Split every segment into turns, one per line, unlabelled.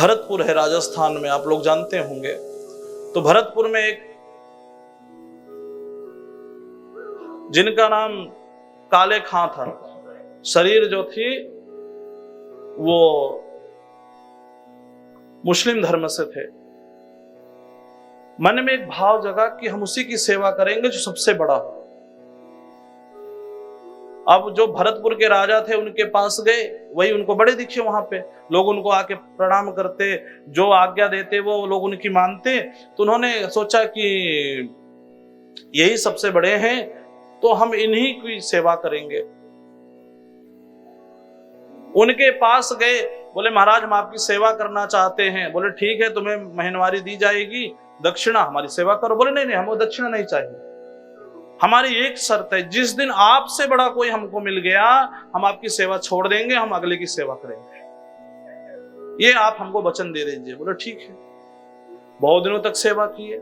भरतपुर है राजस्थान में, आप लोग जानते होंगे। तो भरतपुर में एक जिनका नाम काले खां था, शरीर जो थी वो मुस्लिम धर्म से थे। मन में एक भाव जगा कि हम उसी की सेवा करेंगे जो सबसे बड़ा हो। अब जो भरतपुर के राजा थे उनके पास गए, वही उनको बड़े दिखे। वहां पे लोग उनको आके प्रणाम करते, जो आज्ञा देते वो लोग उनकी मानते। तो उन्होंने सोचा कि यही सबसे बड़े हैं, तो हम इन्हीं की सेवा करेंगे। उनके पास गए, बोले महाराज हम आपकी सेवा करना चाहते हैं। बोले ठीक है, तुम्हें महीनवारी दी जाएगी, दक्षिणा, हमारी सेवा करो। बोले नहीं नहीं, हमको दक्षिणा नहीं चाहिए, हमारी एक शर्त है, जिस दिन आपसे बड़ा कोई हमको मिल गया हम आपकी सेवा छोड़ देंगे, हम अगले की सेवा करेंगे, ये आप हमको वचन दे दीजिए। बोले ठीक है। बहुत दिनों तक सेवा की है।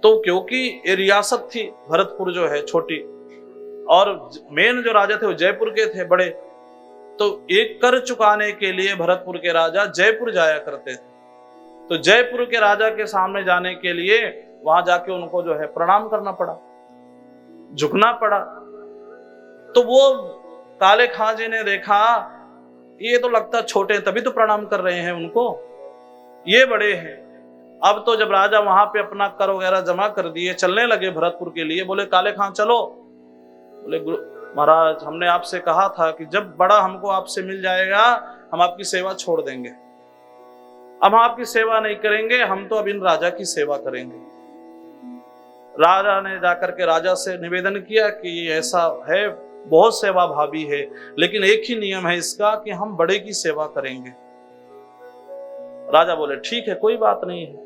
तो क्योंकि ये रियासत थी भरतपुर जो है छोटी, और मेन जो राजा थे वो जयपुर के थे बड़े, तो एक कर चुकाने के लिए भरतपुर के राजा जयपुर जाया करते थे। तो जयपुर के राजा के सामने जाने के लिए वहां जाके उनको जो है प्रणाम करना पड़ा, झुकना पड़ा। तो वो काले खां जी ने देखा ये तो लगता छोटे हैं, तभी तो प्रणाम कर रहे हैं उनको, ये बड़े हैं। अब तो जब राजा वहां पे अपना कर वगैरह जमा कर दिए, चलने लगे भरतपुर के लिए। बोले काले खां चलो। बोले महाराज हमने आपसे कहा था कि जब बड़ा हमको आपसे मिल जाएगा हम आपकी सेवा छोड़ देंगे, अब हम आपकी सेवा नहीं करेंगे, हम तो अब इन राजा की सेवा करेंगे। राजा ने जाकर के राजा से निवेदन किया कि ऐसा है, बहुत सेवा भावी है, लेकिन एक ही नियम है इसका कि हम बड़े की सेवा करेंगे। राजा बोले ठीक है, कोई बात नहीं है।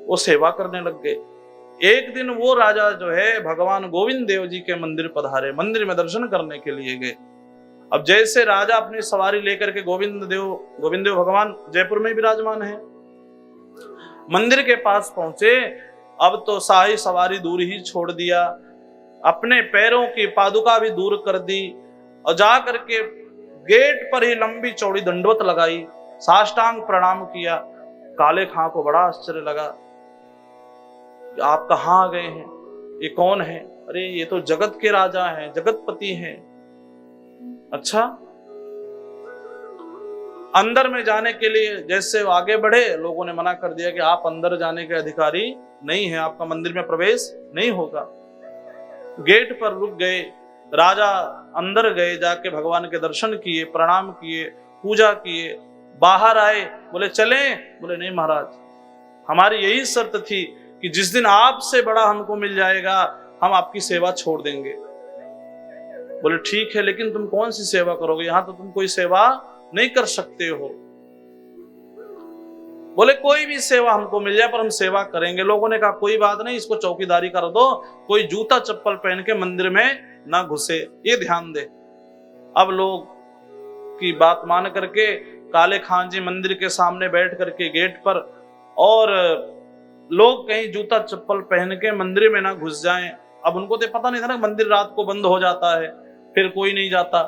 वो सेवा करने लग गए। एक दिन वो राजा जो है भगवान गोविंद देव जी के मंदिर पधारे, मंदिर में दर्शन करने के लिए गए। अब जैसे राजा अपनी सवारी लेकर के गोविंद देव भगवान जयपुर में विराजमान है, मंदिर के पास पहुंचे। अब तो शाही सवारी दूर ही छोड़ दिया, अपने पैरों की पादुका भी दूर कर दी, और जा करके गेट पर ही लंबी चौड़ी दंडवत लगाई, साष्टांग प्रणाम किया। काले खां को बड़ा आश्चर्य लगा, आप कहाँ आ गए हैं, ये कौन है? अरे ये तो जगत के राजा हैं, जगतपति हैं। अच्छा। अंदर में जाने के लिए जैसे आगे बढ़े, लोगों ने मना कर दिया कि आप अंदर जाने के अधिकारी नहीं है, आपका मंदिर में प्रवेश नहीं होगा। गेट पर रुक गए। राजा अंदर गए, जाके भगवान के दर्शन किए, प्रणाम किए, पूजा किए, बाहर आए। बोले चलें? बोले नहीं महाराज, हमारी यही शर्त थी कि जिस दिन आपसे बड़ा हमको मिल जाएगा हम आपकी सेवा छोड़ देंगे। बोले ठीक है, लेकिन तुम कौन सी सेवा करोगे, यहां तो तुम कोई सेवा नहीं कर सकते हो। बोले कोई भी सेवा हमको मिल जाए पर हम सेवा करेंगे। लोगों ने कहा कोई बात नहीं, इसको चौकीदारी कर दो, कोई जूता चप्पल पहन के मंदिर में ना घुसे, ये ध्यान दे। अब लोग की बात मान करके काले खां जी मंदिर के सामने बैठ करके गेट पर, और लोग कहीं जूता चप्पल पहन के मंदिर में ना घुस जाएं। अब उनको तो पता नहीं था ना, मंदिर रात को बंद हो जाता है, फिर कोई नहीं जाता।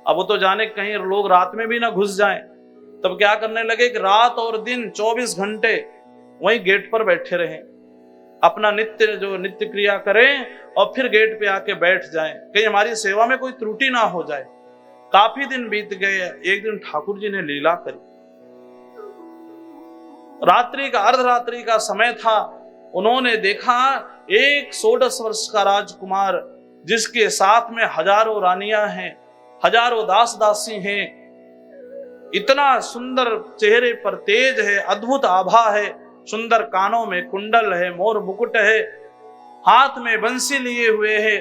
अब वो तो जाने कहीं लोग रात में भी ना घुस जाएं। तब क्या करने लगे कि रात और दिन 24 घंटे वहीं गेट पर बैठे रहें, अपना नित्य क्रिया करें, और फिर गेट पे आके बैठ जाएं, कहीं हमारी सेवा में कोई त्रुटि ना हो जाए। काफी दिन बीत गए। एक दिन ठाकुर जी ने लीला करी। रात्रि का, अर्धरात्रि का समय था। उन्होंने देखा एक 16 वर्ष का राजकुमार, जिसके साथ में हजारों रानियां हैं, हजारों दास दासी हैं, इतना सुंदर चेहरे पर तेज है, अद्भुत आभा है, सुंदर कानों में कुंडल है, मोर मुकुट है, हाथ में बंसी लिए हुए है,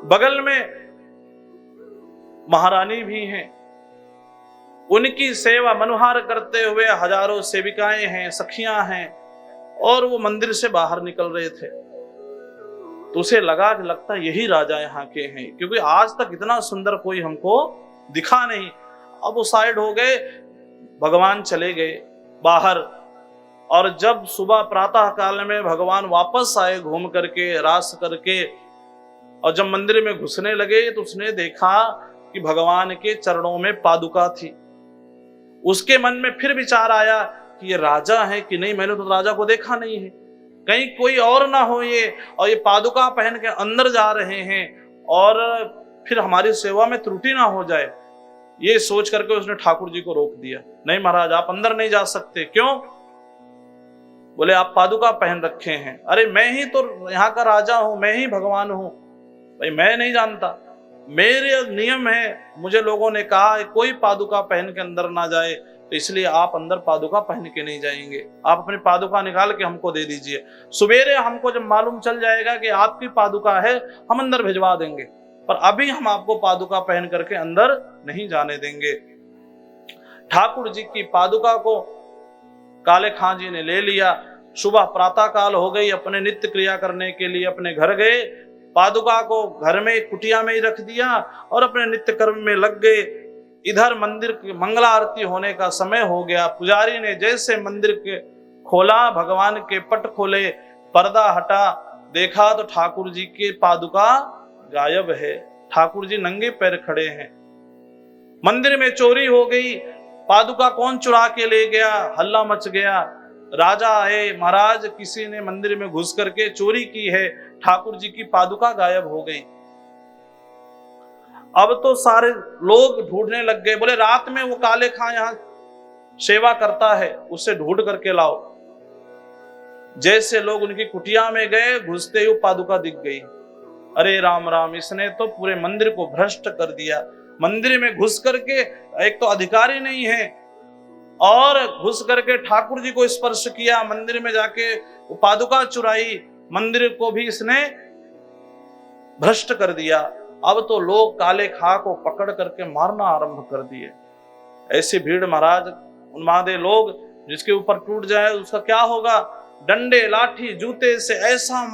बगल में महारानी भी हैं। उनकी सेवा मनुहार करते हुए हजारों सेविकाएं हैं, सखियां हैं, और वो मंदिर से बाहर निकल रहे थे। तो उसे लगा कि लगता यही राजा यहाँ के हैं, क्योंकि आज तक इतना सुंदर कोई हमको दिखा नहीं। अब वो साइड हो गए, भगवान चले गए बाहर। और जब सुबह प्रातः काल में भगवान वापस आए घूम करके, रास करके, और जब मंदिर में घुसने लगे तो उसने देखा कि भगवान के चरणों में पादुका थी। उसके मन में फिर विचार आया कि ये राजा है कि नहीं, मैंने तो राजा को देखा नहीं है, कहीं कोई और ना हो ये, और ये पादुका पहन के अंदर जा रहे हैं और फिर हमारी सेवा में त्रुटि ना हो जाए। ये सोच करके उसने ठाकुर जी को रोक दिया, नहीं महाराज आप अंदर नहीं जा सकते। क्यों? बोले आप पादुका पहन रखे हैं। अरे मैं ही तो यहाँ का राजा हूं, मैं ही भगवान हूं। भाई मैं नहीं जानता, मेरे नियम है, मुझे लोगों ने कहा है कोई पादुका पहन के अंदर ना जाए, तो इसलिए आप अंदर पादुका पहन के नहीं जाएंगे। आप अपनी पादुका निकाल के हमको दे दीजिए, सवेरे हमको जब मालूम चल जाएगा कि आपकी पादुका है हम अंदर भिजवा देंगे, पर अभी हम आपको पादुका पहन करके अंदर नहीं जाने देंगे। ठाकुर जी की पादुका को काले खां जी ने ले लिया। सुबह प्रातः काल हो गई, अपने नित्य क्रिया करने के लिए अपने घर गए। पादुका को घर में कुटिया में ही रख दिया और अपने नित्य कर्म में लग गए। इधर मंदिर की मंगला आरती होने का समय हो गया। पुजारी ने जैसे मंदिर के खोला, भगवान के पट खोले, पर्दा हटा, देखा तो ठाकुर जी के पादुका गायब है। ठाकुर जी नंगे पैर खड़े हैं। मंदिर में चोरी हो गई, पादुका कौन चुरा के ले गया, हल्ला मच गया। राजा आए, महाराज किसी ने मंदिर में घुस करके चोरी की है, ठाकुर जी की पादुका गायब हो गई। अब तो सारे लोग ढूंढने लग गए। बोले रात में वो काले खां यहां सेवा करता है, उससे ढूंढ करके लाओ। जैसे लोग उनकी कुटिया में गए, घुसते ही पादुका दिख गई। अरे राम राम, इसने तो पूरे मंदिर को भ्रष्ट कर दिया। मंदिर में घुस करके, एक तो अधिकारी नहीं है, और घुस करके ठाकुर जी को स्पर्श किया, मंदिर में जाके पादुका चुराई, मंदिर को भी इसने भ्रष्ट कर दिया। अब तो लोग काले खां को पकड़ करके मारना आरंभ कर दिए। ऐसी भीड़ महाराज, उन्मादे लोग, जिसके ऊपर टूट जाए उसका क्या होगा। डंडे लाठी जूते से ऐसा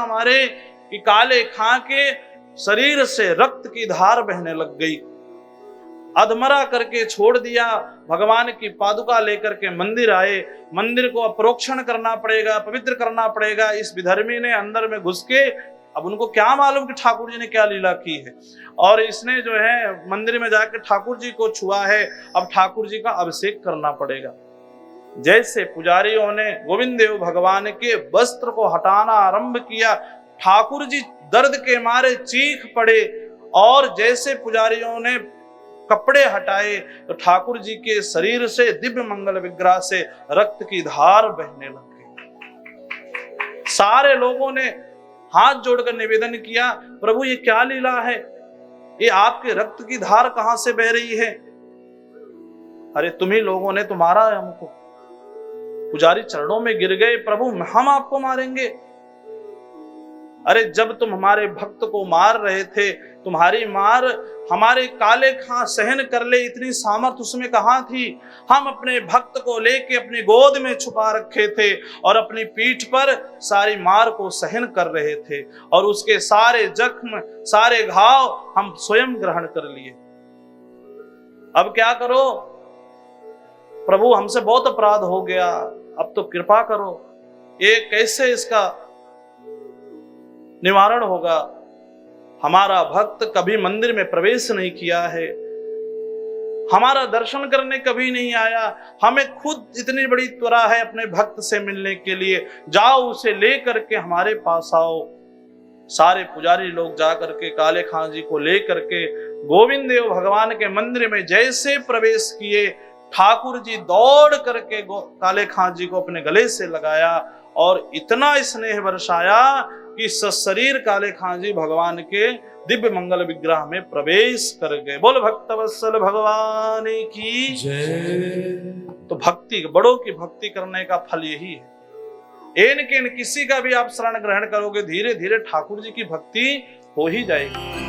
मारे कि काले खां के शरीर से रक्त की धार बहने लग गई। अधमरा करके छोड़ दिया। भगवान की पादुका लेकर के मंदिर आए। मंदिर को प्रोक्षण करना पड़ेगा, पवित्र करना पड़ेगा। इस विधर्मी ने अंदर में घुस के, अब उनको क्या मालूम कि ठाकुर जी ने क्या लीला की है, और इसने जो है मंदिर में जाकर ठाकुर जी को छुआ है। अब ठाकुर जी का अभिषेक करना पड़ेगा। जैसे पुजारियों ने गोविंद देव भगवान के वस्त्र को हटाना आरंभ किया, ठाकुर जी दर्द के मारे चीख पड़े, और जैसे पुजारियों ने कपड़े हटाए तो ठाकुर जी के शरीर से, दिव्य मंगल विग्रह से रक्त की धार बहने लग गई। सारे लोगों ने हाथ जोड़कर निवेदन किया, प्रभु ये क्या लीला है, ये आपके रक्त की धार कहां से बह रही है। अरे तुम्ही लोगों ने तो मारा है हमको। पुजारी चरणों में गिर गए, प्रभु हम आपको मारेंगे। अरे जब तुम हमारे भक्त को मार रहे थे, तुम्हारी मार हमारे काले खां सहन कर ले, इतनी सामर्थ उसमें कहां थी। हम अपने भक्त को लेके अपनी गोद में छुपा रखे थे और अपनी पीठ पर सारी मार को सहन कर रहे थे, और उसके सारे जख्म, सारे घाव हम स्वयं ग्रहण कर लिए। अब क्या करो प्रभु, हमसे बहुत अपराध हो गया, अब तो कृपा करो। ये कैसे इसका निवारण होगा। हमारा भक्त कभी मंदिर में प्रवेश नहीं किया है, हमारा दर्शन करने कभी नहीं आया, हमें खुद इतनी बड़ी त्वरा है अपने भक्त से मिलने के लिए, जाओ उसे ले करके हमारे पास आओ। सारे पुजारी लोग जा करके काले खां जी को ले करके गोविंद देव भगवान के मंदिर में जैसे प्रवेश किए, ठाकुर जी दौड़ करके काले खां जी को अपने गले से लगाया और इतना स्नेह बरसाया कि सशरीर काले खां जी भगवान के दिव्य मंगल विग्रह में प्रवेश कर गए। बोल भक्तवत्सल भगवान की जय। तो भक्ति, बड़ों की भक्ति करने का फल यही है। एन किसी का भी आप शरण ग्रहण करोगे, धीरे धीरे ठाकुर जी की भक्ति हो ही जाएगी।